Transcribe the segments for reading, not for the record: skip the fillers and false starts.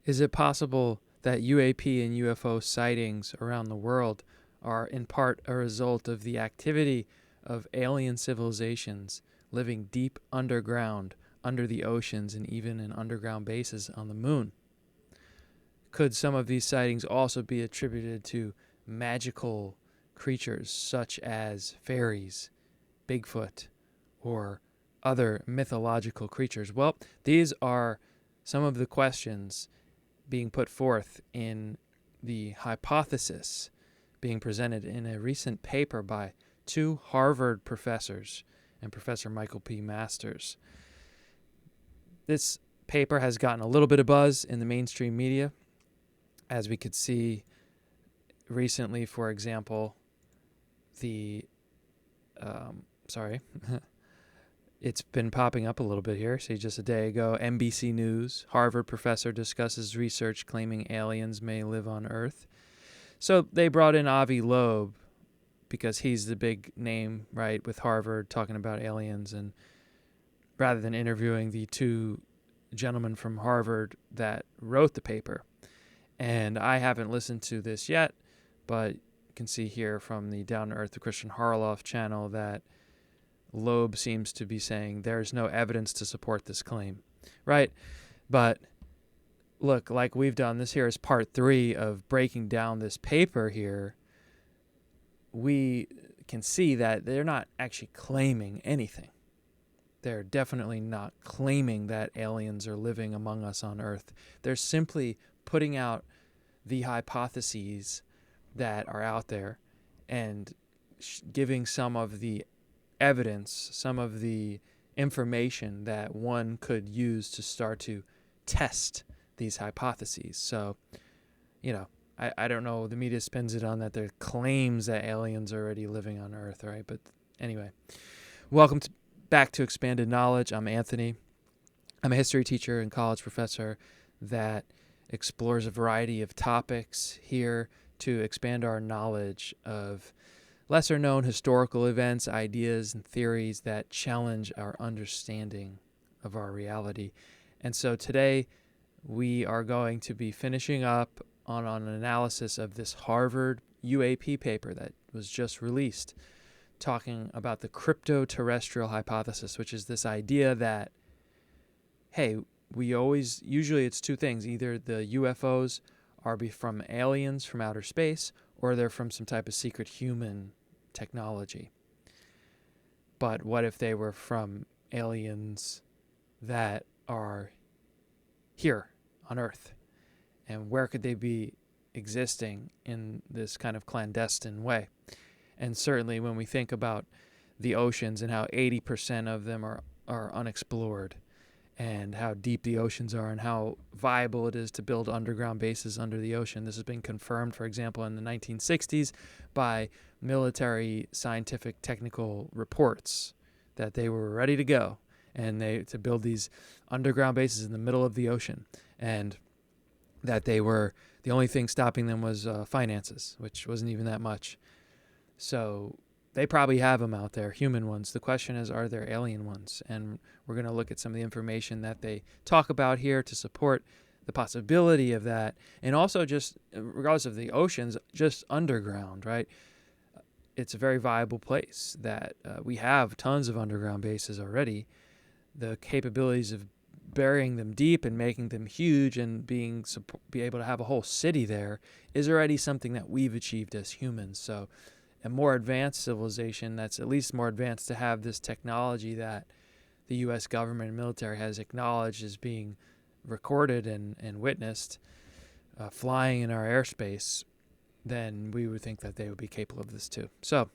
Is it possible that UAP and UFO sightings around the world are in part a result of the activity of alien civilizations living deep underground, under the oceans, and even in underground bases on the moon? Could some of these sightings also be attributed to magical creatures such as fairies, Bigfoot, or other mythological creatures? Well, these are some of the questions being put forth in the hypothesis being presented in a recent paper by two Harvard professors and Professor Michael P. Masters. This paper has gotten a little bit of buzz in the mainstream media, as we could see recently. For example, it's been popping up a little bit here. See, just a day ago, NBC News, Harvard professor discusses research claiming aliens may live on Earth. So they brought in Avi Loeb because he's the big name, right, with Harvard talking about aliens, and rather than interviewing the two gentlemen from Harvard that wrote the paper. And I haven't listened to this yet, but you can see here from the Down to Earth, the Christian Harloff channel, that Loeb seems to be saying there's no evidence to support this claim, right? But look, like we've done, this here is part 3 of breaking down this paper here. We can see that they're not actually claiming anything. They're definitely not claiming that aliens are living among us on Earth. They're simply putting out the hypotheses that are out there and giving some of the evidence, some of the information that one could use to start to test these hypotheses. So, I don't know, the media spins it on that there claims that aliens are already living on Earth, right? But anyway, welcome back to Expanded Knowledge. I'm Anthony. I'm a history teacher and college professor that explores a variety of topics here to expand our knowledge of lesser-known historical events, ideas, and theories that challenge our understanding of our reality. And so today we are going to be finishing up on an analysis of this Harvard UAP paper that was just released, talking about the Cryptoterrestrial Hypothesis, which is this idea that, hey, usually it's two things. Either the UFOs are from aliens from outer space, or they're from some type of secret human technology. But what if they were from aliens that are here on Earth? And where could they be existing in this kind of clandestine way? And certainly when we think about the oceans and how 80% of them are unexplored, and how deep the oceans are and how viable it is to build underground bases under the ocean. This has been confirmed, for example, in the 1960s by military scientific technical reports that they were ready to go and to build these underground bases in the middle of the ocean, and that the only thing stopping them was finances, which wasn't even that much. So they probably have them out there, human ones. The question is, are there alien ones? And we're going to look at some of the information that they talk about here to support the possibility of that. And also, just regardless of the oceans, just underground, right? It's a very viable place that we have tons of underground bases already. The capabilities of burying them deep and making them huge and be able to have a whole city there is already something that we've achieved as humans. So a more advanced civilization that's at least more advanced to have this technology that the U.S. government and military has acknowledged as being recorded and witnessed, flying in our airspace, then we would think that they would be capable of this too. So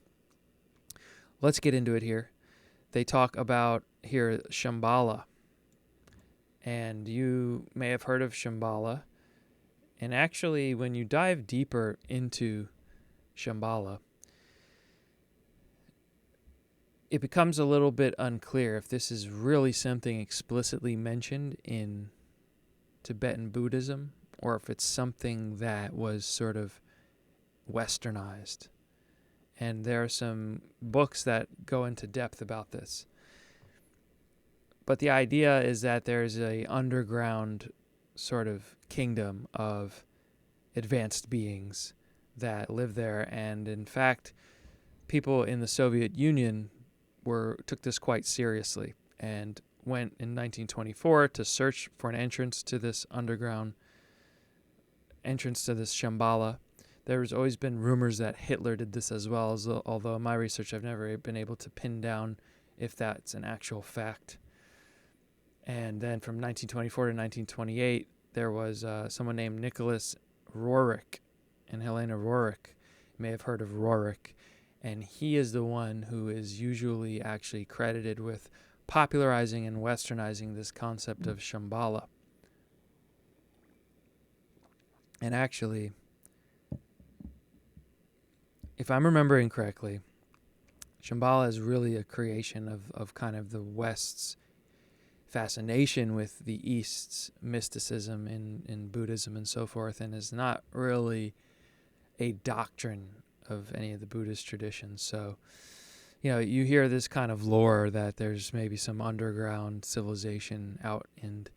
let's get into it here. They talk about here Shambhala. And you may have heard of Shambhala. And actually, when you dive deeper into Shambhala, it becomes a little bit unclear if this is really something explicitly mentioned in Tibetan Buddhism, or if it's something that was sort of westernized. And there are some books that go into depth about this. But the idea is that there's a underground sort of kingdom of advanced beings that live there. And in fact, people in the Soviet Union took this quite seriously and went in 1924 to search for an entrance to this underground entrance to this Shambhala. There's always been rumors that Hitler did this as well, although in my research I've never been able to pin down if that's an actual fact. And then from 1924 to 1928, there was someone named Nicholas Roerich and Helena Roerich. You may have heard of Roerich. And he is the one who is usually actually credited with popularizing and westernizing this concept of Shambhala. And actually, if I'm remembering correctly, Shambhala is really a creation of kind of the West's fascination with the East's mysticism in Buddhism and so forth, and is not really a doctrine of any of the Buddhist traditions. So, you hear this kind of lore that there's maybe some underground civilization out in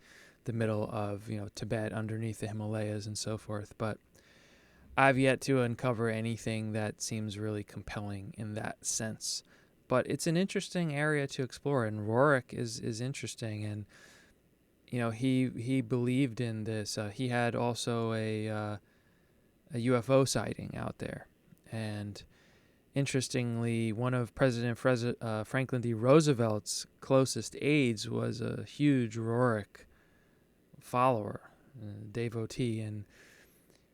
the middle of, Tibet underneath the Himalayas and so forth. But I've yet to uncover anything that seems really compelling in that sense. But it's an interesting area to explore, and Roerich is interesting. And, he believed in this. He had also a UFO sighting out there. And interestingly, one of President Franklin D. Roosevelt's closest aides was a huge Roerich follower, devotee, and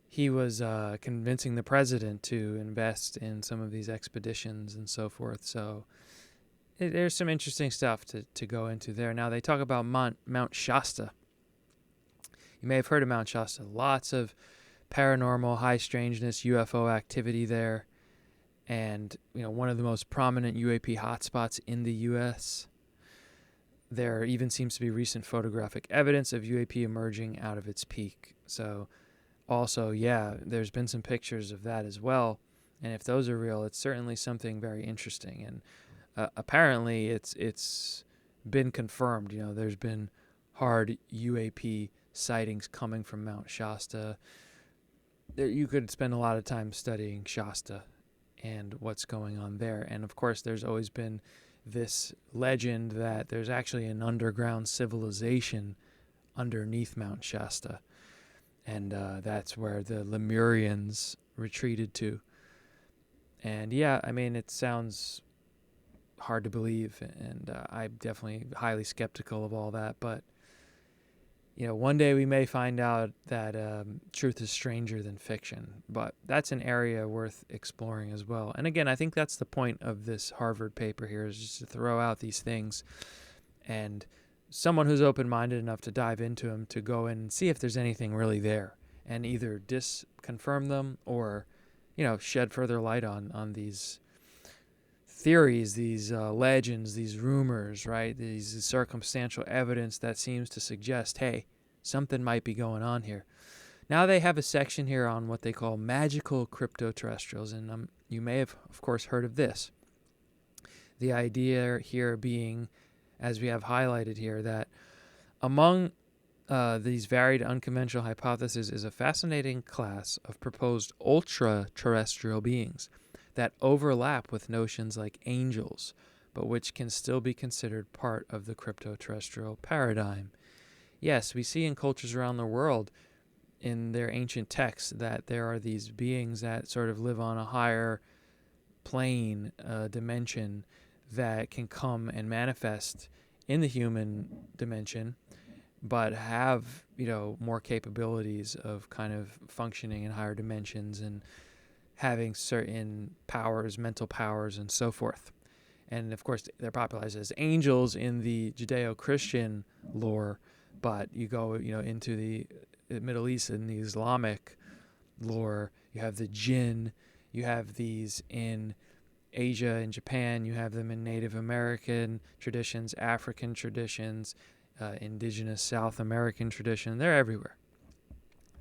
he was convincing the president to invest in some of these expeditions and so forth. So there's some interesting stuff to go into there. Now, they talk about Mount Shasta. You may have heard of Mount Shasta. Lots of paranormal, high strangeness, UFO activity there. And, one of the most prominent UAP hotspots in the U.S. There even seems to be recent photographic evidence of UAP emerging out of its peak. So also, there's been some pictures of that as well. And if those are real, it's certainly something very interesting. And apparently it's been confirmed. There's been hard UAP sightings coming from Mount Shasta. You could spend a lot of time studying Shasta and what's going on there. And of course, there's always been this legend that there's actually an underground civilization underneath Mount Shasta. And that's where the Lemurians retreated to. And it sounds hard to believe. And I'm definitely highly skeptical of all that. But, one day we may find out that truth is stranger than fiction. But that's an area worth exploring as well. And again, I think that's the point of this Harvard paper here, is just to throw out these things. And someone who's open-minded enough to dive into them, to go in and see if there's anything really there, and either disconfirm them or, shed further light on these theories, these legends, these rumors, right? These circumstantial evidence that seems to suggest, hey, something might be going on here. Now they have a section here on what they call magical cryptoterrestrials, and you may have, of course, heard of this. The idea here being, as we have highlighted here, that among these varied unconventional hypotheses is a fascinating class of proposed ultra-terrestrial beings that overlap with notions like angels, but which can still be considered part of the cryptoterrestrial paradigm. Yes, we see in cultures around the world, in their ancient texts, that there are these beings that sort of live on a higher plane, dimension, that can come and manifest in the human dimension, but have, more capabilities of kind of functioning in higher dimensions and having certain powers, mental powers, and so forth. And of course, they're popularized as angels in the Judeo-Christian lore, but you go, into the Middle East and the Islamic lore, you have the jinn, you have these in Asia and Japan, you have them in Native American traditions, African traditions, indigenous South American tradition. They're everywhere.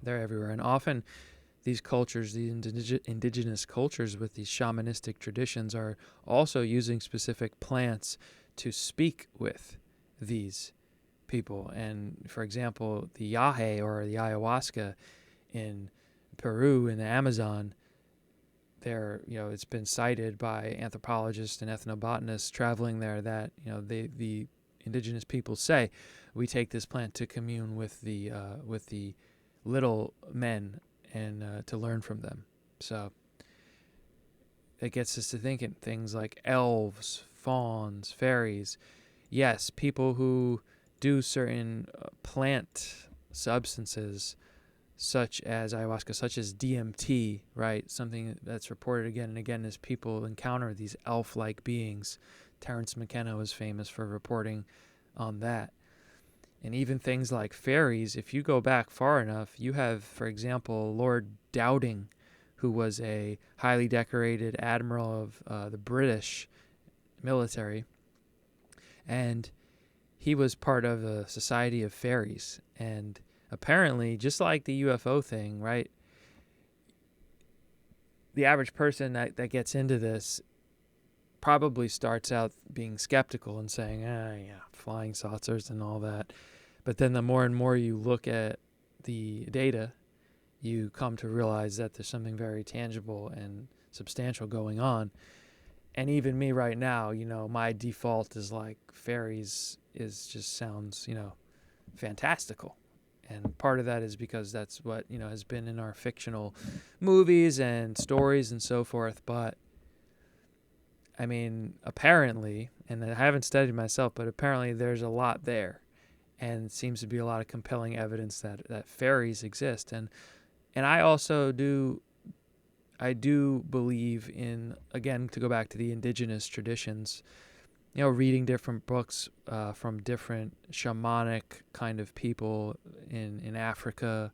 And often these cultures, the indigenous cultures with these shamanistic traditions, are also using specific plants to speak with these people. And for example, the yahe or the ayahuasca in Peru in the Amazon, it's been cited by anthropologists and ethnobotanists traveling there that the indigenous people say we take this plant to commune with the little men and to learn from them. So it gets us to thinking things like elves, fauns, fairies. Yes, people who do certain plant substances such as ayahuasca, such as DMT, right? Something that's reported again and again as people encounter these elf-like beings. Terence McKenna was famous for reporting on that. And even things like fairies, if you go back far enough, you have, for example, Lord Dowding, who was a highly decorated admiral of the British military. And he was part of a society of fairies. And apparently, just like the UFO thing, right? The average person that gets into this probably starts out being skeptical and saying, flying saucers and all that. But then the more and more you look at the data, you come to realize that there's something very tangible and substantial going on. And even me right now, my default is like fairies just sounds, fantastical. And part of that is because that's what, has been in our fictional movies and stories and so forth. But I mean, apparently, and I haven't studied myself, but apparently there's a lot there. And it seems to be a lot of compelling evidence that fairies exist. And I also do believe in, again, to go back to the indigenous traditions, reading different books from different shamanic kind of people in Africa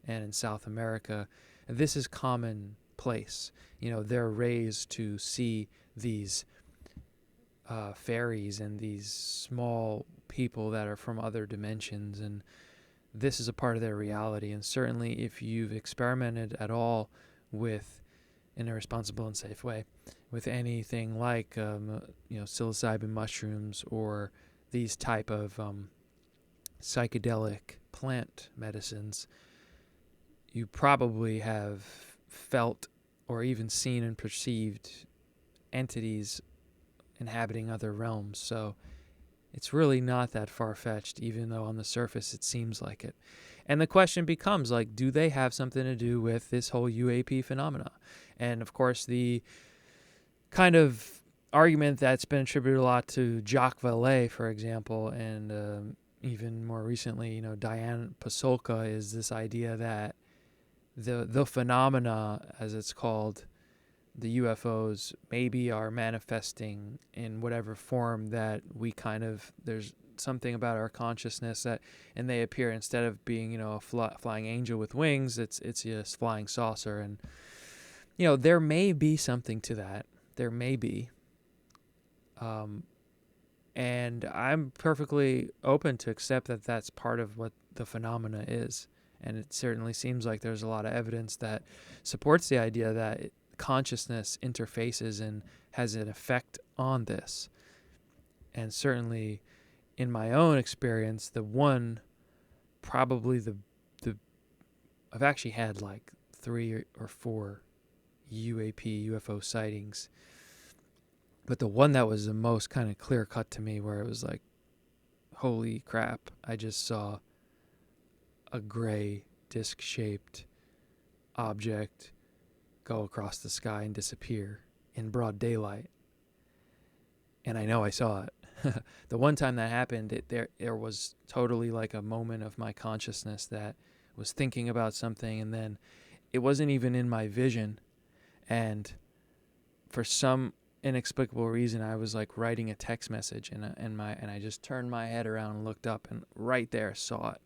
and in South America. This is commonplace. They're raised to see these fairies and these small people that are from other dimensions, and this is a part of their reality. And certainly if you've experimented at all with, in a responsible and safe way, with anything like psilocybin mushrooms or these type of psychedelic plant medicines, you probably have felt or even seen and perceived entities inhabiting other realms. So it's really not that far-fetched, even though on the surface it seems like it. And the question becomes, do they have something to do with this whole UAP phenomena? And of course, the kind of argument that's been attributed a lot to Jacques Vallée, for example, and even more recently, Diane Pasulka, is this idea that the phenomena, as it's called, the UFOs, maybe are manifesting in whatever form that there's something about our consciousness and they appear, instead of being, a flying angel with wings, it's a flying saucer. And, there may be something to that. There may be. And I'm perfectly open to accept that that's part of what the phenomena is. And it certainly seems like there's a lot of evidence that supports the idea that consciousness interfaces and has an effect on this. And certainly in my own experience, I've actually had like 3 or 4 UFO sightings. But the one that was the most kind of clear cut to me, where it was like, holy crap, I just saw a gray disc-shaped object go across the sky and disappear in broad daylight. And I know I saw it. The one time that happened, there was totally like a moment of my consciousness that was thinking about something, and then it wasn't even in my vision. And for some inexplicable reason, I was like writing a text message, and I just turned my head around and looked up, and right there saw it.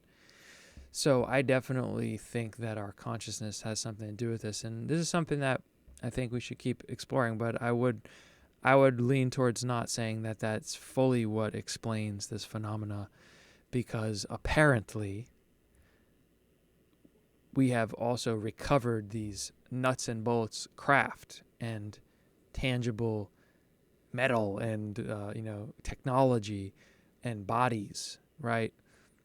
So I definitely think that our consciousness has something to do with this, and this is something that I think we should keep exploring. But I would lean towards not saying that that's fully what explains this phenomena, because apparently we have also recovered these nuts and bolts craft and tangible metal and technology and bodies, right?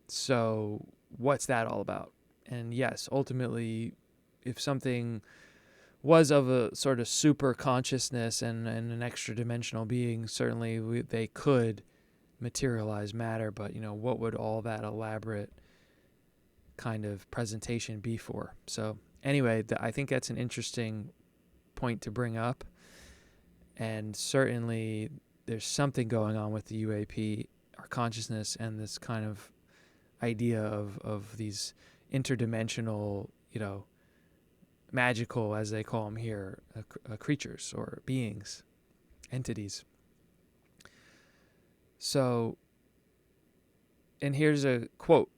So what's that all about? And yes, ultimately, if something was of a sort of super consciousness and an extra dimensional being, certainly they could materialize matter, but what would all that elaborate kind of presentation be for? So anyway, I think that's an interesting point to bring up, and certainly there's something going on with the UAP, our consciousness, and this kind of idea of these interdimensional, magical, as they call them here, creatures or beings, entities. So, and here's a quote,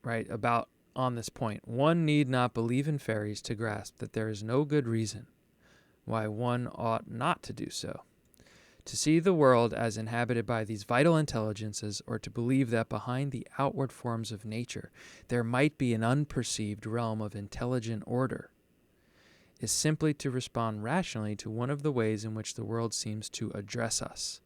right, about on this point. One need not believe in fairies to grasp that there is no good reason why one ought not to do so. To see the world as inhabited by these vital intelligences, or to believe that behind the outward forms of nature there might be an unperceived realm of intelligent order, is simply to respond rationally to one of the ways in which the world seems to address us,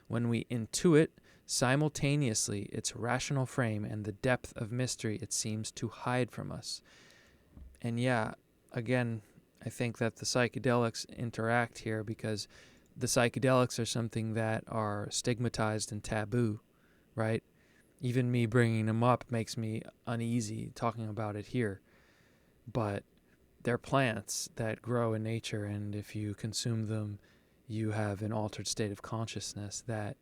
when we intuit simultaneously its rational frame and the depth of mystery it seems to hide from us. And yeah, again, I think that the psychedelics interact here, because the psychedelics are something that are stigmatized and taboo, right? Even me bringing them up makes me uneasy talking about it here. But they're plants that grow in nature, and if you consume them, you have an altered state of consciousness that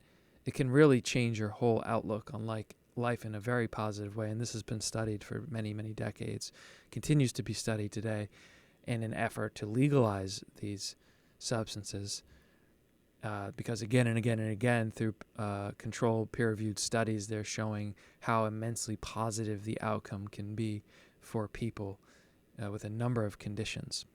it can really change your whole outlook on life in a very positive way. And this has been studied for many, many decades, continues to be studied today in an effort to legalize these substances. Because again and again and again, through controlled peer-reviewed studies, they're showing how immensely positive the outcome can be for people with a number of conditions.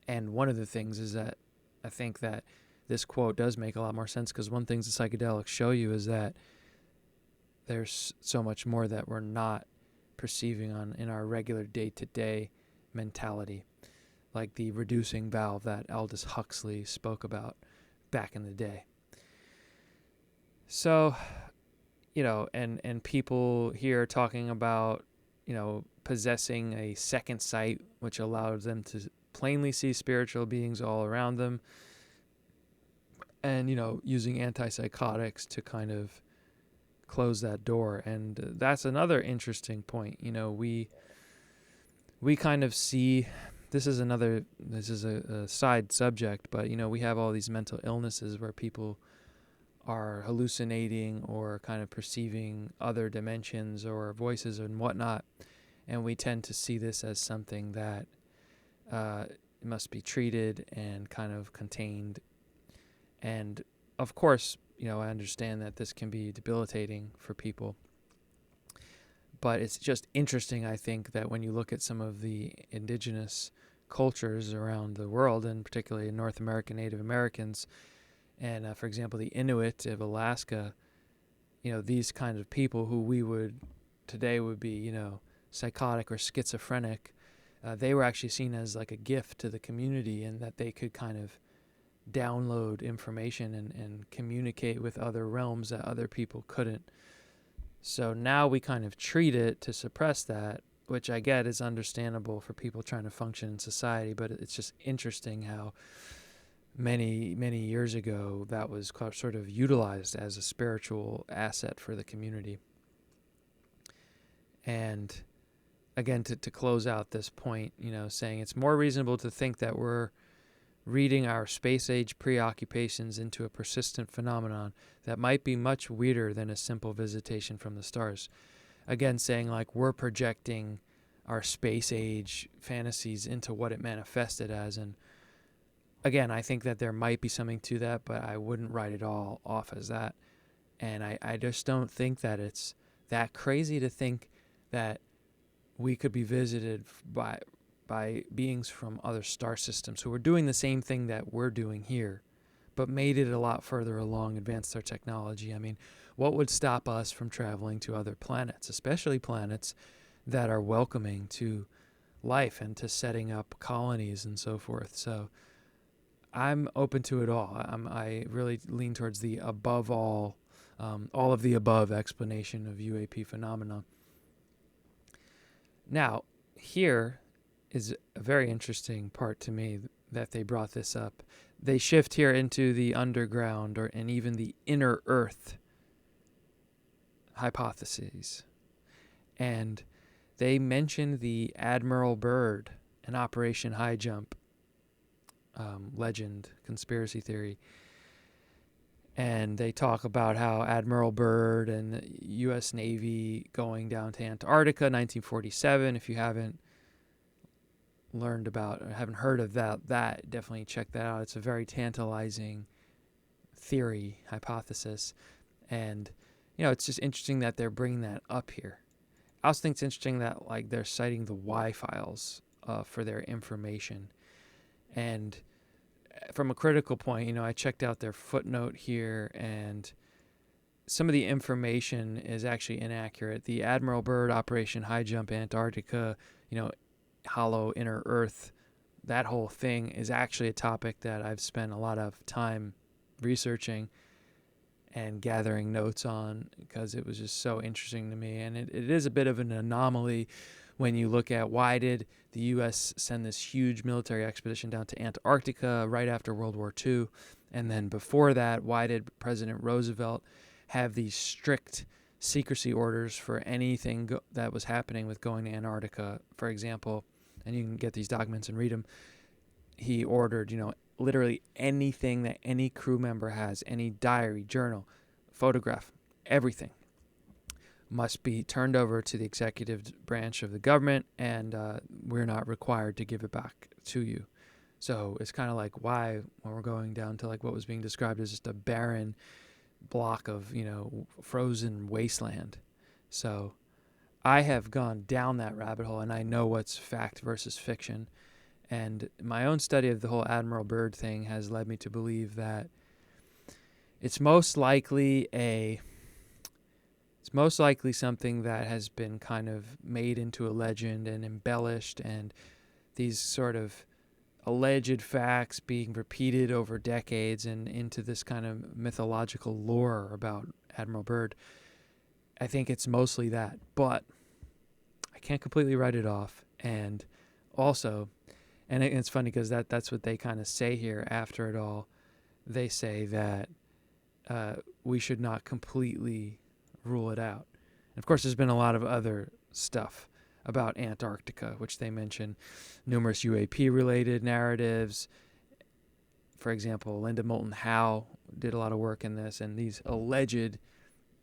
And one of the things is that I think that this quote does make a lot more sense, because one thing the psychedelics show you is that there's so much more that we're not perceiving in our regular day-to-day mentality, like the reducing valve that Aldous Huxley spoke about back in the day. So, and people here talking about, possessing a second sight, which allows them to plainly see spiritual beings all around them, and, using antipsychotics to kind of close that door. And that's another interesting point. We kind of see, this is a side subject, but we have all these mental illnesses where people are hallucinating or kind of perceiving other dimensions or voices and whatnot, and we tend to see this as something that must be treated and kind of contained. And of course, I understand that this can be debilitating for people. But it's just interesting, I think, that when you look at some of the indigenous cultures around the world, and particularly in North American Native Americans, and for example, the Inuit of Alaska, these kinds of people who today would be, psychotic or schizophrenic, they were actually seen as like a gift to the community, and that they could kind of download information and communicate with other realms that other people couldn't. So now we kind of treat it to suppress that, which I get is understandable for people trying to function in society, but it's just interesting how many, many years ago that was sort of utilized as a spiritual asset for the community. And again, to close out this point, saying it's more reasonable to think that we're reading our space-age preoccupations into a persistent phenomenon that might be much weirder than a simple visitation from the stars. Again, saying we're projecting our space-age fantasies into what it manifested as. And again, I think that there might be something to that, but I wouldn't write it all off as that. And I just don't think that it's that crazy to think that we could be visited by beings from other star systems who were doing the same thing that we're doing here, but made it a lot further along, advanced their technology. I mean, what would stop us from traveling to other planets, especially planets that are welcoming to life and to setting up colonies and so forth? So I'm open to it all. I really lean towards the above all all of the above explanation of UAP phenomena. Now, here is a very interesting part to me that they brought this up. They shift here into the underground and even the inner earth hypotheses. And they mention the Admiral Byrd and Operation High Jump legend, conspiracy theory. And they talk about how Admiral Byrd and the U.S. Navy going down to Antarctica, 1947. If you haven't learned about or haven't heard of that, definitely check that out. It's a very tantalizing theory, hypothesis. And, it's just interesting that they're bringing that up here. I also think it's interesting that, they're citing the Y files for their information. And from a critical point, I checked out their footnote here, and some of the information is actually inaccurate. The Admiral Byrd Operation High Jump Antarctica, hollow inner Earth, that whole thing is actually a topic that I've spent a lot of time researching and gathering notes on because it was just so interesting to me. And it is a bit of an anomaly when you look at why did the U.S. send this huge military expedition down to Antarctica right after World War II? And then before that, why did President Roosevelt have these strict secrecy orders for anything that was happening with going to Antarctica, for example? And you can get these documents and read them. He ordered, literally anything that any crew member has, any diary, journal, photograph, everything must be turned over to the executive branch of the government, and we're not required to give it back to you. So it's kind of like why, when we're going down to what was being described as just a barren block of, frozen wasteland. So I have gone down that rabbit hole, and I know what's fact versus fiction. And my own study of the whole Admiral Byrd thing has led me to believe that it's most likely something that has been kind of made into a legend and embellished, and these sort of alleged facts being repeated over decades and into this kind of mythological lore about Admiral Byrd. I think it's mostly that, but I can't completely write it off. And also, and it's funny because that's what they kind of say here after it all. They say that we should not completely rule it out. And of course, there's been a lot of other stuff about Antarctica, which they mention numerous UAP-related narratives. For example, Linda Moulton Howe did a lot of work in this, and these alleged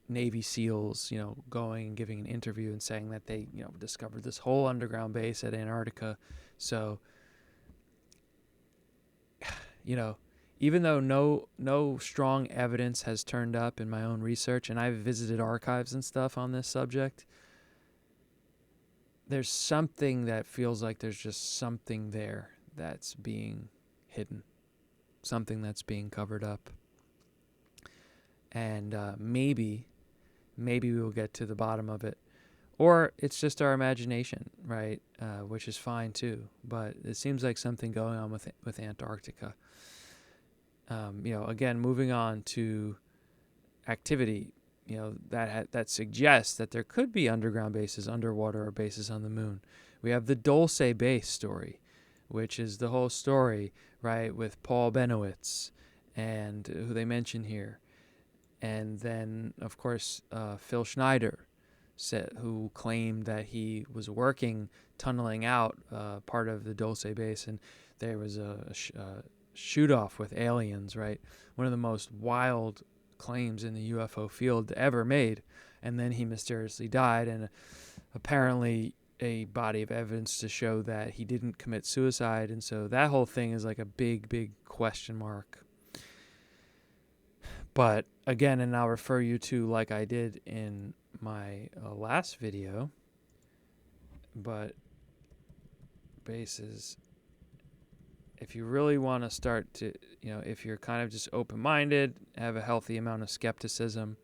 Navy SEALs, going and giving an interview and saying that they, discovered this whole underground base at Antarctica. So, even though no strong evidence has turned up in my own research, and I've visited archives and stuff on this subject, there's something that feels like there's just something there that's being hidden, something that's being covered up. And maybe we will get to the bottom of it. Or it's just our imagination, right? Which is fine too. But it seems like something going on with Antarctica. Again, moving on to activity, that suggests that there could be underground bases underwater or bases on the moon. We have the Dulce Base story, which is the whole story, right, with Paul Benowitz and who they mention here. And then, of course, Phil Schneider, who claimed that he was tunneling out part of the Dulce Base, and there was a shoot-off with aliens, right? One of the most wild claims in the UFO field ever made. And then he mysteriously died, and apparently a body of evidence to show that he didn't commit suicide. And so that whole thing is like a big, big question mark. But again, and I'll refer you to, like I did in my last video, but bases, if you really want to start to, if you're kind of just open-minded, have a healthy amount of skepticism,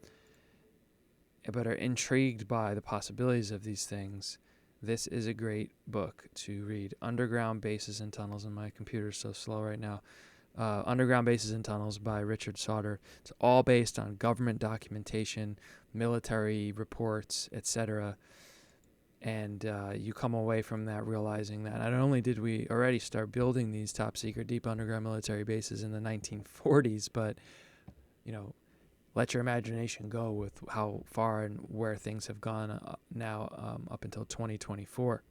but are intrigued by the possibilities of these things, this is a great book to read. Underground Bases and Tunnels, and my computer's so slow right now. Underground Bases and Tunnels by Richard Sauter. It's all based on government documentation, military reports, etc. And you come away from that realizing that not only did we already start building these top secret deep underground military bases in the 1940s, but, let your imagination go with how far and where things have gone now up until 2024.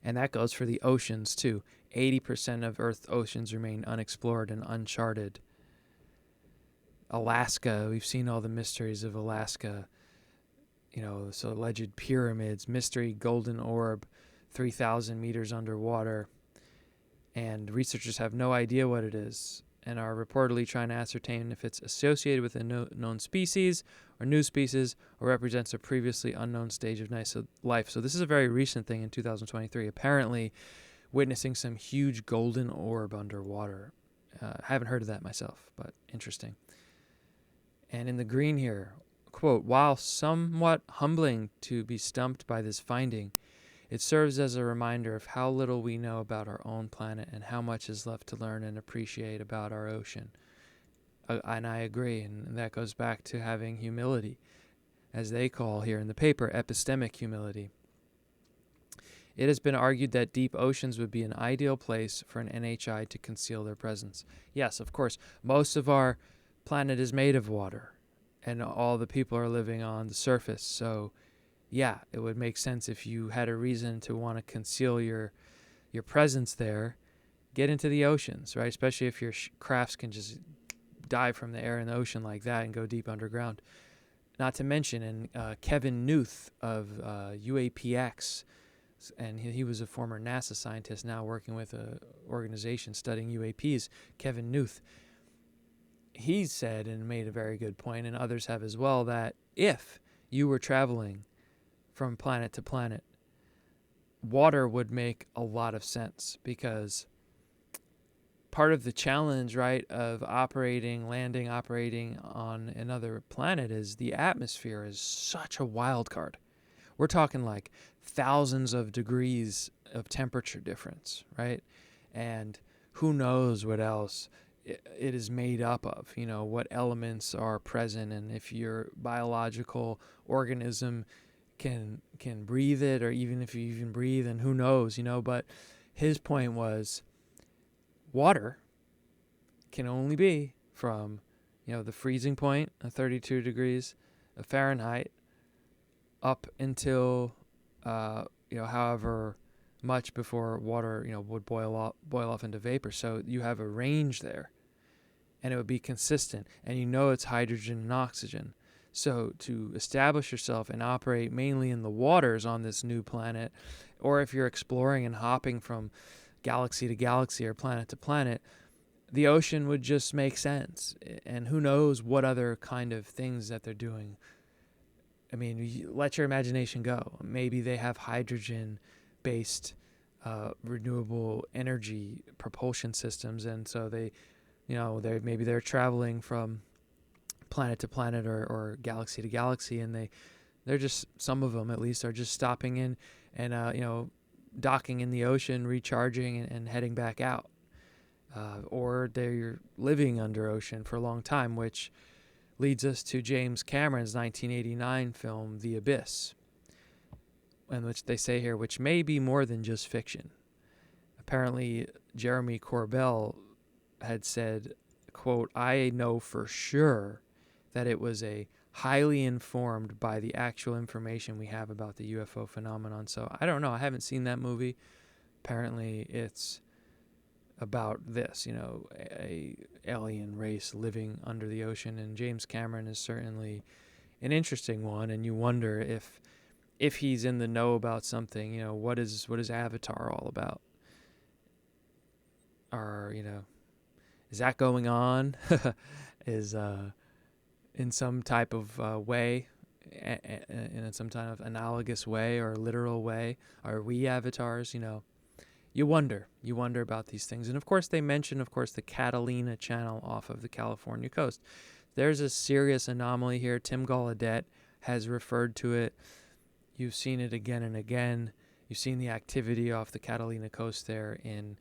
And that goes for the oceans, too. 80% of Earth's oceans remain unexplored and uncharted. Alaska, we've seen all the mysteries of Alaska. So alleged pyramids, mystery golden orb, 3,000 meters underwater. And researchers have no idea what it is and are reportedly trying to ascertain if it's associated with a known species or new species or represents a previously unknown stage of life. So this is a very recent thing in 2023. Apparently witnessing some huge golden orb underwater. I haven't heard of that myself, but interesting. And in the green here, quote, while somewhat humbling to be stumped by this finding, it serves as a reminder of how little we know about our own planet and how much is left to learn and appreciate about our ocean. And I agree, and that goes back to having humility, as they call here in the paper, epistemic humility. It has been argued that deep oceans would be an ideal place for an NHI to conceal their presence. Yes, of course, most of our planet is made of water, and all the people are living on the surface, so yeah, it would make sense if you had a reason to want to conceal your presence there, get into the oceans, right? Especially if your crafts can just dive from the air in the ocean like that and go deep underground. Not to mention, and Kevin Newth of UAPX, and he was a former NASA scientist now working with an organization studying UAPs, Kevin Newth, he said and made a very good point, and others have as well, that if you were traveling from planet to planet, water would make a lot of sense, because part of the challenge, right, of operating on another planet is the atmosphere is such a wild card. We're talking like thousands of degrees of temperature difference, right? And who knows what else it is made up of, what elements are present, and if your biological organism can breathe it, or even if you even breathe, and who knows, but his point was water can only be from, the freezing point of 32 degrees of Fahrenheit up until, however much before water, would boil off into vapor. So you have a range there, and it would be consistent, and it's hydrogen and oxygen. So to establish yourself and operate mainly in the waters on this new planet, or if you're exploring and hopping from galaxy to galaxy or planet to planet, the ocean would just make sense. And who knows what other kind of things that they're doing. I mean, let your imagination go. Maybe they have hydrogen-based renewable energy propulsion systems, and so they're traveling from planet to planet or galaxy to galaxy, and they're just, some of them at least, are just stopping in and docking in the ocean, recharging, and heading back out, or they're living under ocean for a long time, which leads us to James Cameron's 1989 film The Abyss, in which they say here, which may be more than just fiction. Apparently Jeremy Corbell had said, quote, I know for sure that it was highly informed by the actual information we have about the UFO phenomenon. So I don't know. I haven't seen that movie. Apparently it's about this, a alien race living under the ocean. And James Cameron is certainly an interesting one. And you wonder if he's in the know about something, what is Avatar all about? Or, is that going on? Is in some type of way, in some kind of analogous way or literal way? Are we avatars? You wonder about these things. And of course they mention, the Catalina Channel off of the California coast. There's a serious anomaly here. Tim Gallaudet has referred to it. You've seen it again and again. You've seen the activity off the Catalina coast there in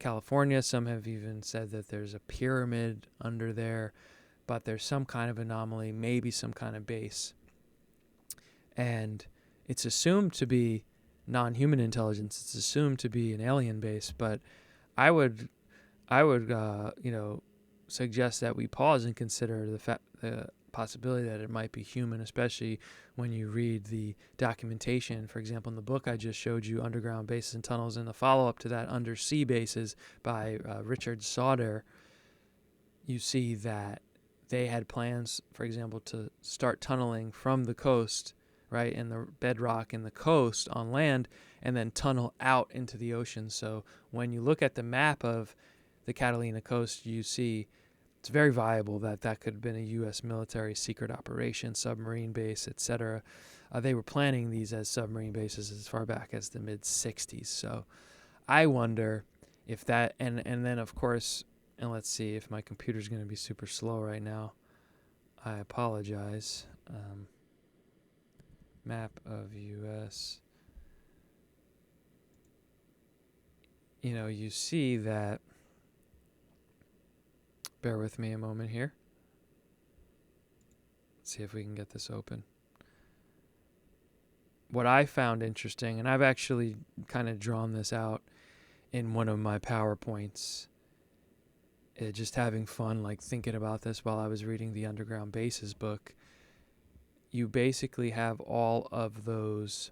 California. Some have even said that there's a pyramid under there, but there's some kind of anomaly, maybe some kind of base. And it's assumed to be non-human intelligence. It's assumed to be an alien base, but I would suggest that we pause and consider the possibility that it might be human, especially when you read the documentation. For example, in the book I just showed you, Underground Bases and Tunnels, and the follow-up to that, Undersea Bases by Richard Sauder, you see that they had plans, for example, to start tunneling from the coast, right, in the bedrock in the coast on land, and then tunnel out into the ocean. So when you look at the map of the Catalina coast, you see it's very viable that that could have been a U.S. military secret operation, submarine base, etc. They were planning these as submarine bases as far back as the mid-'60s. So I wonder if that, and then, of course, and let's see if my computer's going to be super slow right now. I apologize. Map of U.S. You see that. Bear with me a moment here. Let's see if we can get this open. What I found interesting, and I've actually kind of drawn this out in one of my PowerPoints, just having fun, like thinking about this while I was reading the Underground Bases book. You basically have all of those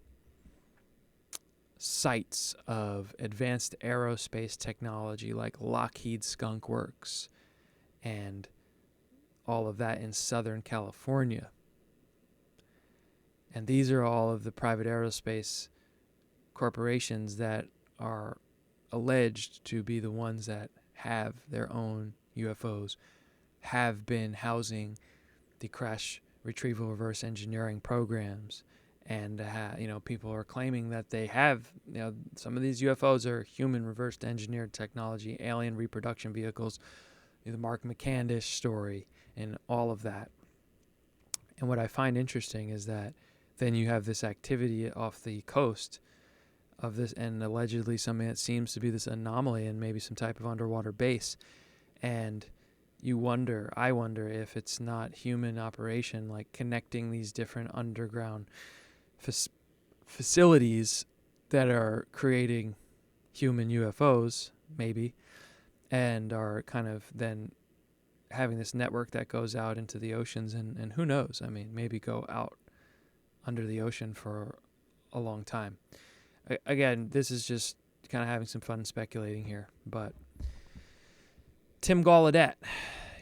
sites of advanced aerospace technology like Lockheed Skunk Works and all of that in Southern California. And these are all of the private aerospace corporations that are alleged to be the ones that have their own UFOs, have been housing the crash retrieval reverse engineering programs. And, people are claiming that they have, some of these UFOs are human reversed engineered technology, alien reproduction vehicles, the Mark McCandish story, and all of that. And what I find interesting is that then you have this activity off the coast of this, and allegedly something that seems to be this anomaly and maybe some type of underwater base. And I wonder if it's not human operation, like connecting these different underground facilities that are creating human UFOs, maybe, and are kind of then having this network that goes out into the oceans, and who knows, maybe go out under the ocean for a long time. Again, this is just kind of having some fun speculating here, but Tim Gallaudet,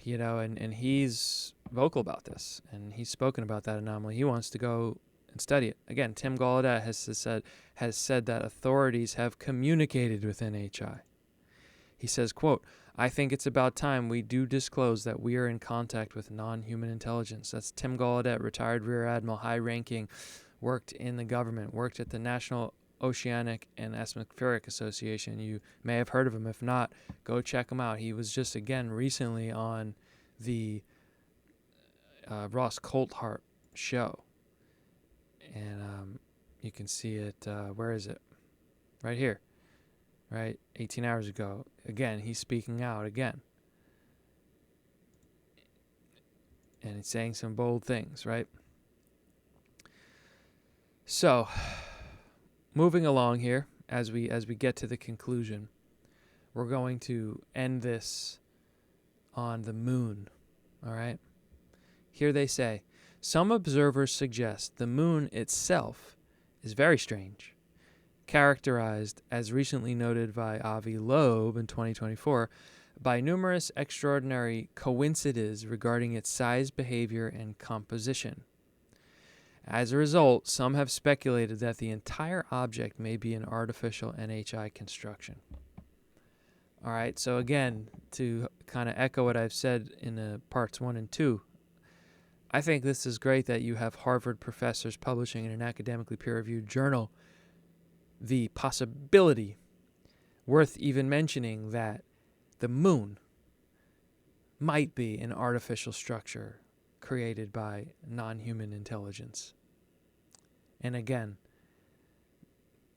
and he's vocal about this, and he's spoken about that anomaly. He wants to go and study it. Again, Tim Gallaudet has said that authorities have communicated with NHI. He says, quote, "I think it's about time we do disclose that we are in contact with non-human intelligence." That's Tim Gallaudet, retired Rear Admiral, high-ranking, worked in the government, worked at the National Oceanic and Atmospheric Association. You may have heard of him. If not, go check him out. He was just, again, recently on the Ross Coulthart show. And you can see it, where is it? Right here. Right, 18 hours ago. Again, he's speaking out again. And he's saying some bold things, right? So, moving along here, as we get to the conclusion, we're going to end this on the moon, all right? Here they say, some observers suggest the moon itself is very strange, characterized, as recently noted by Avi Loeb in 2024, by numerous extraordinary coincidences regarding its size, behavior, and composition. As a result, some have speculated that the entire object may be an artificial NHI construction. All right, so again, to kind of echo what I've said in parts 1 and 2, I think this is great that you have Harvard professors publishing in an academically peer-reviewed journal the possibility, worth even mentioning, that the moon might be an artificial structure created by non-human intelligence. And again,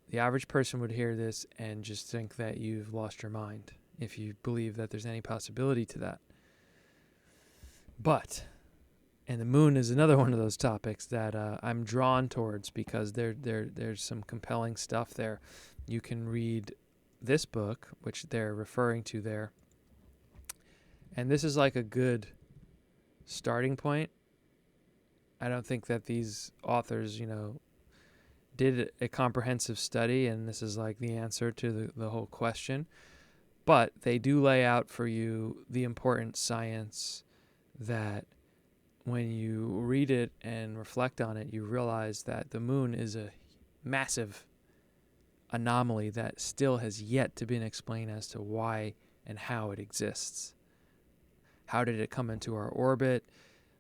the average person would hear this and just think that you've lost your mind. if you believe that there's any possibility to that. But, and the moon is another one of those topics that I'm drawn towards because there's some compelling stuff there. You can read this book, which they're referring to there, and this is like a good starting point. I don't think that these authors, did a comprehensive study, and this is like the answer to the whole question. But they do lay out for you the important science that when you read it and reflect on it, you realize that the moon is a massive anomaly that still has yet to be explained as to why and how it exists. How did it come into our orbit?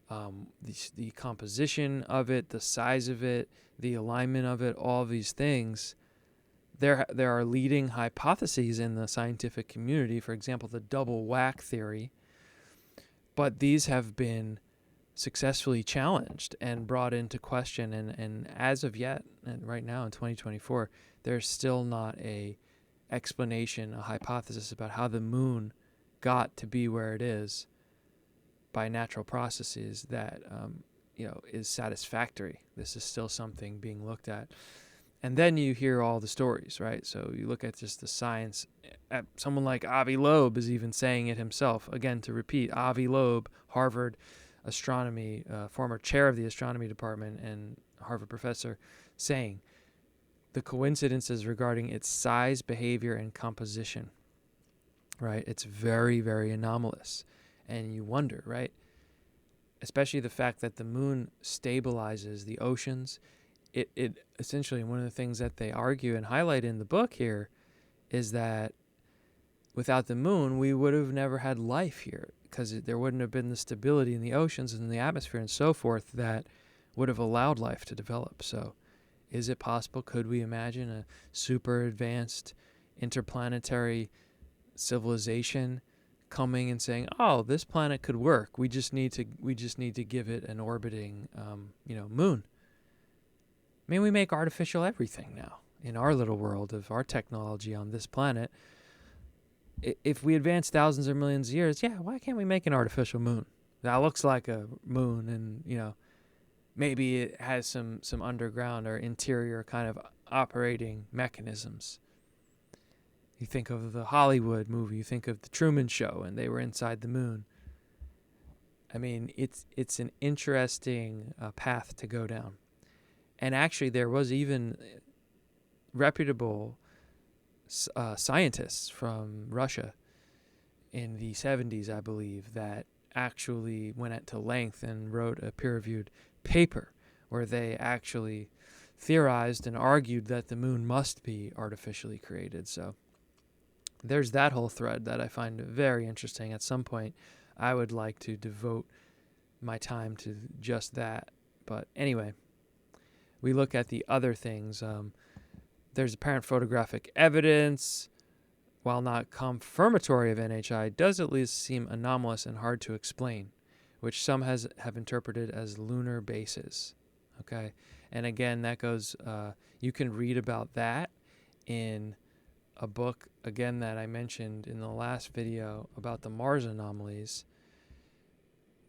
The composition of it, the size of it, the alignment of it, all of these things. There are leading hypotheses in the scientific community, for example, the double whack theory, but these have been successfully challenged and brought into question, and as of yet, and right now in 2024, there's still not a explanation, a hypothesis about how the moon got to be where it is by natural processes that is satisfactory. This is still something being looked at. And then you hear all the stories, right? So you look at just the science. Someone like Avi Loeb is even saying it himself. Again, to repeat, Avi Loeb, Harvard astronomy, former chair of the astronomy department and Harvard professor, saying the coincidences regarding its size, behavior, and composition, right? It's very, very anomalous. And you wonder, right? Especially the fact that the moon stabilizes the oceans. It essentially, one of the things that they argue and highlight in the book here is that without the moon, we would have never had life here because there wouldn't have been the stability in the oceans and the atmosphere and so forth that would have allowed life to develop. So is it possible? Could we imagine a super advanced interplanetary civilization coming and saying, "Oh, this planet could work. We just need to give it an orbiting, moon." I mean, we make artificial everything now in our little world of our technology on this planet. If we advance thousands or millions of years, why can't we make an artificial moon that looks like a moon and maybe it has some underground or interior kind of operating mechanisms? You think of the Hollywood movie, you think of the Truman Show, and they were inside the moon. I mean, it's an interesting path to go down. And actually, there was even reputable scientists from Russia in the 70s, I believe, that actually went to length and wrote a peer-reviewed paper where they actually theorized and argued that the moon must be artificially created. So there's that whole thread that I find very interesting. At some point, I would like to devote my time to just that. But anyway, we look at the other things. There's apparent photographic evidence. While not confirmatory of NHI, does at least seem anomalous and hard to explain, which some have interpreted as lunar bases. Okay, and again, that goes. You can read about that in a book, again, that I mentioned in the last video about the Mars anomalies.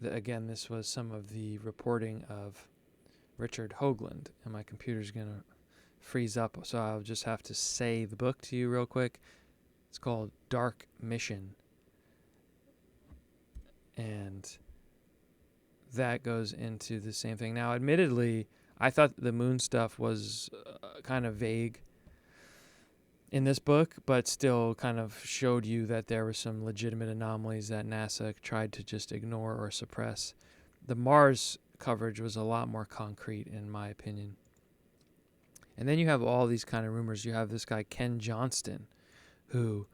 Again, this was some of the reporting of Richard Hoagland, and my computer's going to freeze up, so I'll just have to say the book to you real quick. It's called Dark Mission, and that goes into the same thing. Now, admittedly, I thought the moon stuff was kind of vague in this book, but still kind of showed you that there were some legitimate anomalies that NASA tried to just ignore or suppress. The Mars coverage was a lot more concrete, in my opinion. And then you have all these kind of rumors. You have this guy, Ken Johnston, who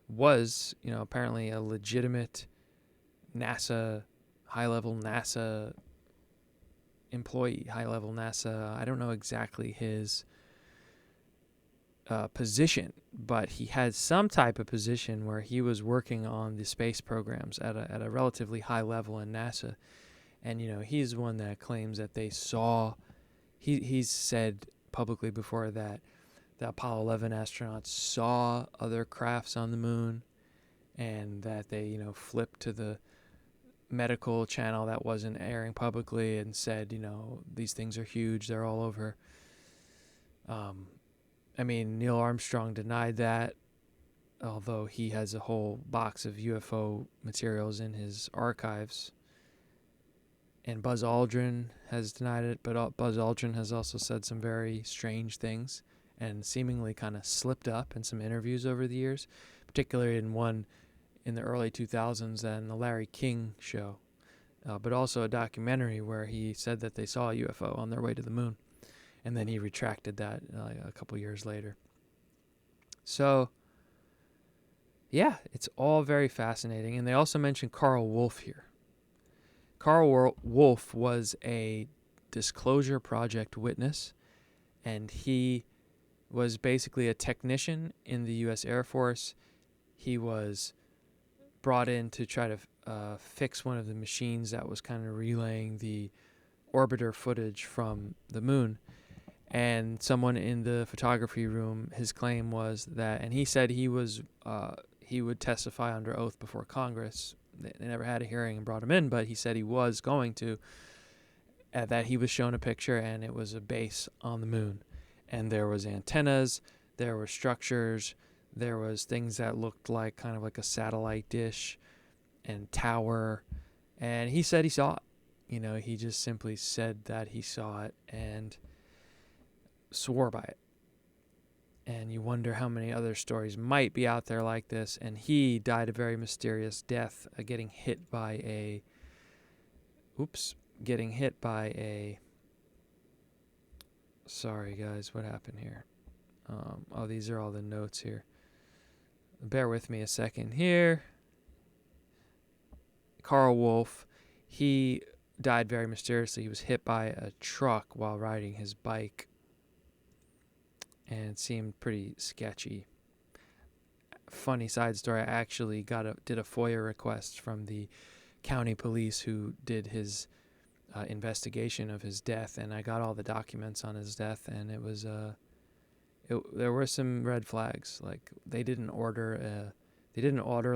was, apparently a legitimate NASA, high-level NASA employee, high-level NASA. I don't know exactly his position, but he had some type of position where he was working on the space programs at a relatively high level in NASA. And, he's one that claims that they saw, he's said publicly before that the Apollo 11 astronauts saw other crafts on the moon, and that they, flipped to the medical channel that wasn't airing publicly and said, these things are huge, they're all over. Neil Armstrong denied that, although he has a whole box of UFO materials in his archives. And Buzz Aldrin has denied it, but Buzz Aldrin has also said some very strange things and seemingly kind of slipped up in some interviews over the years, particularly in one in the early 2000s and the Larry King show, but also a documentary where he said that they saw a UFO on their way to the moon, and then he retracted that a couple years later. So, yeah, it's all very fascinating. And they also mentioned Carl Wolf here. Carl Wolf was a Disclosure Project witness, and he was basically a technician in the U.S. Air Force. He was brought in to try to fix one of the machines that was kind of relaying the orbiter footage from the moon. And someone in the photography room, his claim was that, and he said he would testify under oath before Congress. They never had a hearing and brought him in, but he said he was going to, that he was shown a picture and it was a base on the moon. And there was antennas, there were structures, there was things that looked like kind of like a satellite dish and tower. And he said he saw it. He just simply said that he saw it and swore by it. And you wonder how many other stories might be out there like this. And he died a very mysterious death, getting hit by a sorry guys, what happened here? These are all the notes here. Bear with me a second here. Carl Wolf, he died very mysteriously. He was hit by a truck while riding his bike, and it seemed pretty sketchy. Funny side story, I actually did a FOIA request from the county police who did his investigation of his death, and I got all the documents on his death, and it was there were some red flags. Like they didn't order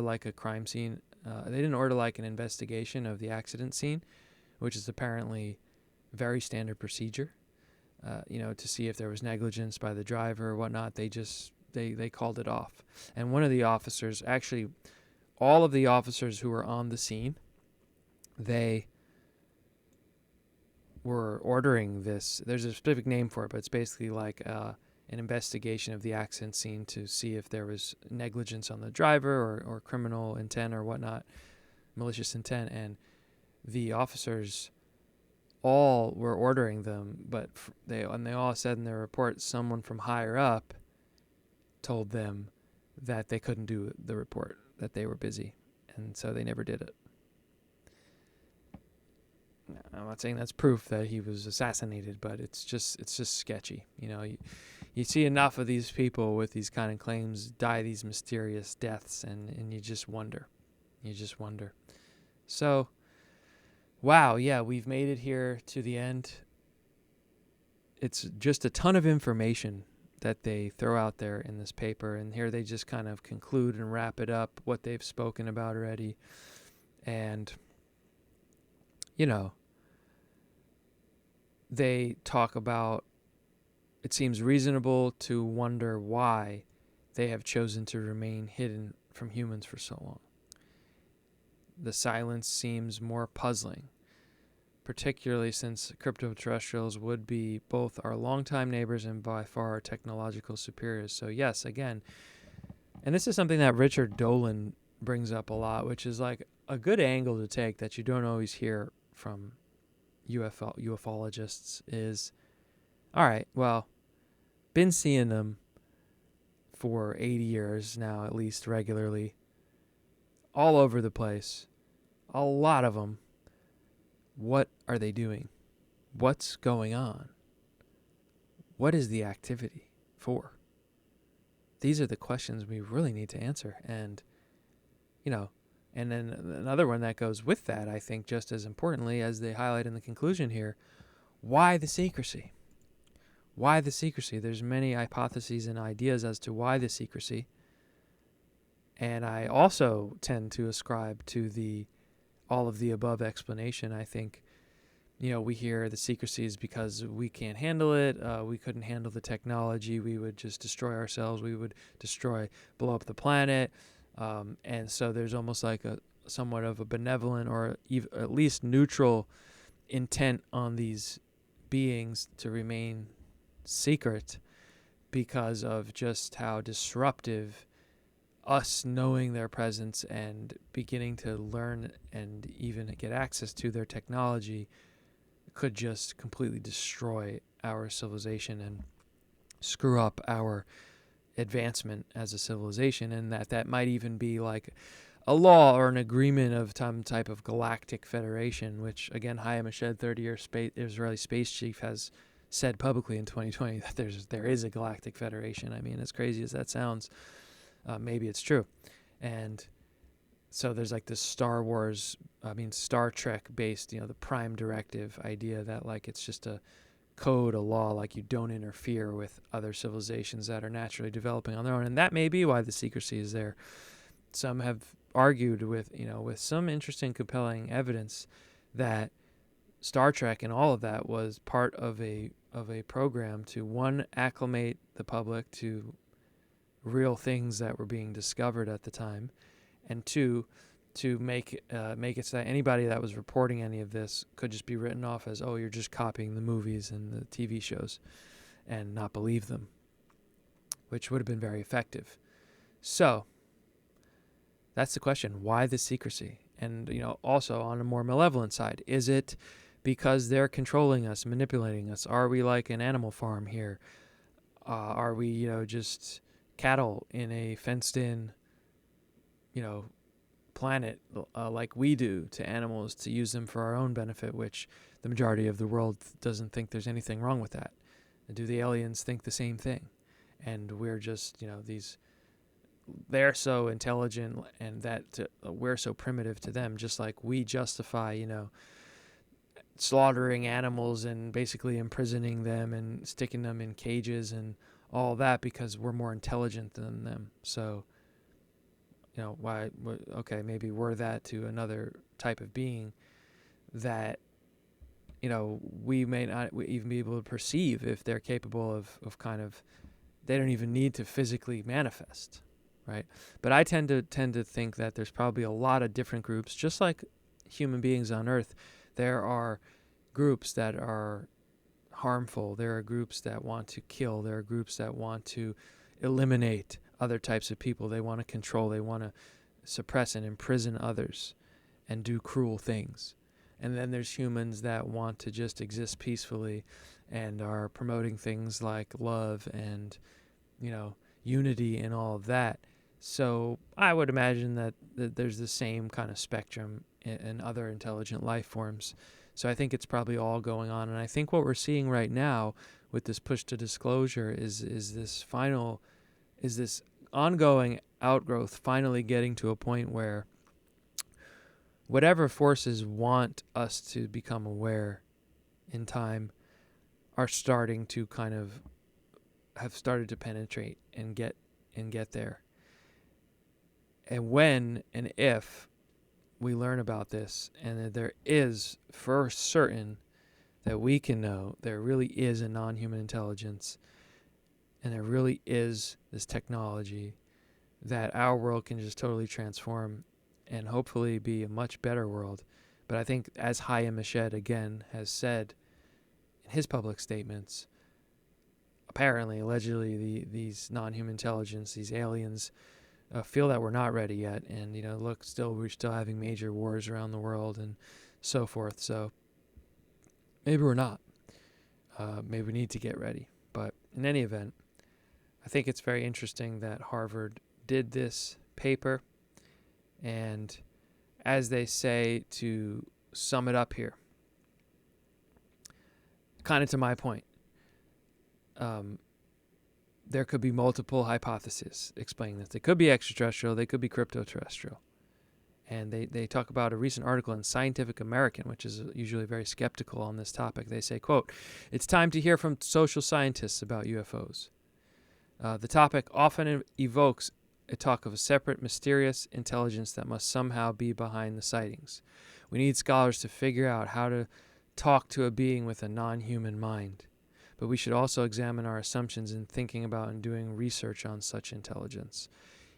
like a crime scene. They didn't order like an investigation of the accident scene, which is apparently very standard procedure. To see if there was negligence by the driver or whatnot. They called it off. And one of the officers, actually all of the officers who were on the scene, they were ordering this. There's a specific name for it, but it's basically like an investigation of the accident scene to see if there was negligence on the driver or criminal intent or whatnot, malicious intent. And the officers all were ordering them, but they all said in their report someone from higher up told them that they couldn't do the report, that they were busy, and so they never did it. I'm not saying that's proof that he was assassinated, but it's just sketchy. You see enough of these people with these kind of claims die these mysterious deaths, and you just wonder. So, wow, yeah, we've made it here to the end. It's just a ton of information that they throw out there in this paper, and here they just kind of conclude and wrap it up, what they've spoken about already. And, they talk about, it seems reasonable to wonder why they have chosen to remain hidden from humans for so long. The silence seems more puzzling, particularly since cryptoterrestrials would be both our longtime neighbors and by far our technological superiors. So yes, again, and this is something that Richard Dolan brings up a lot, which is like a good angle to take that you don't always hear from ufologists is, all right, well, been seeing them for 80 years now, at least regularly, all over the place, a lot of them. What are they doing? What's going on? What is the activity for? These are the questions we really need to answer. And, and then another one that goes with that, I think, just as importantly, as they highlight in the conclusion here, why the secrecy? Why the secrecy? There's many hypotheses and ideas as to why the secrecy. And I also tend to ascribe to the all of the above explanation. I think, we hear the secrecy is because we can't handle it. We couldn't handle the technology. We would just destroy ourselves. We would blow up the planet. And so there's almost like a somewhat of a benevolent or at least neutral intent on these beings to remain secret because of just how disruptive us knowing their presence and beginning to learn and even get access to their technology could just completely destroy our civilization and screw up our advancement as a civilization, and that might even be like a law or an agreement of some type of galactic federation, which again Hayam Eshed, 30-year Israeli space chief, has said publicly in 2020 that there is a galactic federation. I mean, as crazy as that sounds, maybe it's true. And so there's like this Star Trek based, the prime directive idea that like it's just a code, a law, like you don't interfere with other civilizations that are naturally developing on their own. And that may be why the secrecy is there. Some have argued with some interesting, compelling evidence that Star Trek and all of that was part of a program to, one, acclimate the public to real things that were being discovered at the time, and two, to make it so that anybody that was reporting any of this could just be written off as, oh, you're just copying the movies and the TV shows, and not believe them, which would have been very effective. So that's the question. Why the secrecy? And, also on a more malevolent side, is it because they're controlling us, manipulating us? Are we like an animal farm here? Are we, just cattle in a fenced-in, planet like we do to animals to use them for our own benefit, which the majority of the world doesn't think there's anything wrong with that. Do the aliens think the same thing? And we're just, they're so intelligent and that we're so primitive to them, just like we justify, slaughtering animals and basically imprisoning them and sticking them in cages and all that because we're more intelligent than them. So, why? Okay, maybe we're that to another type of being that, we may not even be able to perceive if they're capable of kind of, they don't even need to physically manifest, right? But I tend to think that there's probably a lot of different groups, just like human beings on Earth. There are groups that are harmful. There are groups that want to kill. There are groups that want to eliminate other types of people. They want to control. They want to suppress and imprison others and do cruel things. And then there's humans that want to just exist peacefully and are promoting things like love and, unity and all of that. So I would imagine that there's the same kind of spectrum in other intelligent life forms. So I think it's probably all going on. And I think what we're seeing right now with this push to disclosure is this ongoing outgrowth finally getting to a point where whatever forces want us to become aware in time are starting to kind of have started to penetrate and get there. And when and if we learn about this, and that there is for certain that we can know there really is a non-human intelligence, and there really is this technology that our world can just totally transform and hopefully be a much better world. But I think, as Hayam Eshed again has said in his public statements, apparently, allegedly, these non-human intelligence, these aliens, feel that we're not ready yet. And, look, we're still having major wars around the world and so forth. So maybe we're not. Maybe we need to get ready. But in any event, I think it's very interesting that Harvard did this paper. And as they say, to sum it up here, kind of to my point, there could be multiple hypotheses explaining this. They could be extraterrestrial. They could be cryptoterrestrial. And they talk about a recent article in Scientific American, which is usually very skeptical on this topic. They say, quote, "It's time to hear from social scientists about UFOs. The topic often evokes talk of a separate, mysterious intelligence that must somehow be behind the sightings. We need scholars to figure out how to talk to a being with a non-human mind. But we should also examine our assumptions in thinking about and doing research on such intelligence.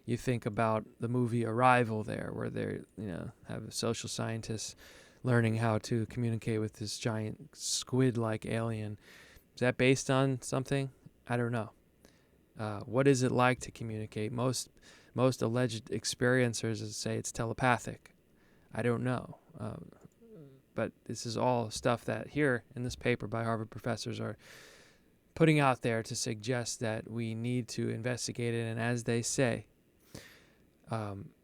You think about the movie Arrival there, where they have social scientists learning how to communicate with this giant squid-like alien. Is that based on something? I don't know. What is it like to communicate? Most alleged experiencers say it's telepathic. I don't know. But this is all stuff that here in this paper by Harvard professors are putting out there to suggest that we need to investigate it. And as they say,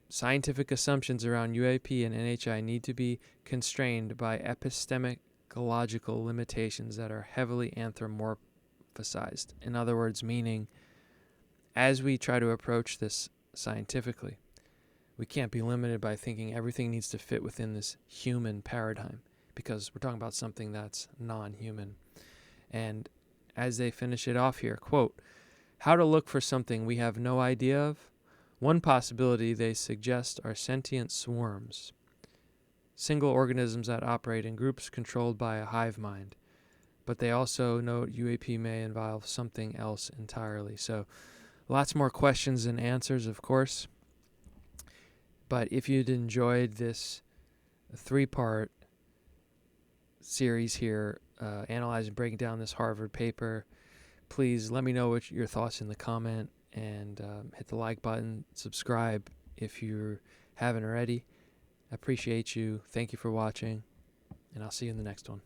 scientific assumptions around UAP and NHI need to be constrained by epistemological limitations that are heavily anthropomorphized. In other words, meaning as we try to approach this scientifically, we can't be limited by thinking everything needs to fit within this human paradigm, because we're talking about something that's non-human. And as they finish it off here, quote, how to look for something we have no idea of? One possibility they suggest are sentient swarms, single organisms that operate in groups controlled by a hive mind. But they also note UAP may involve something else entirely. So lots more questions and answers, of course. But if you'd enjoyed this 3-part series here, analyzing, breaking down this Harvard paper, please let me know what your thoughts in the comment, and hit the like button, subscribe if you haven't already. I appreciate you. Thank you for watching, and I'll see you in the next one.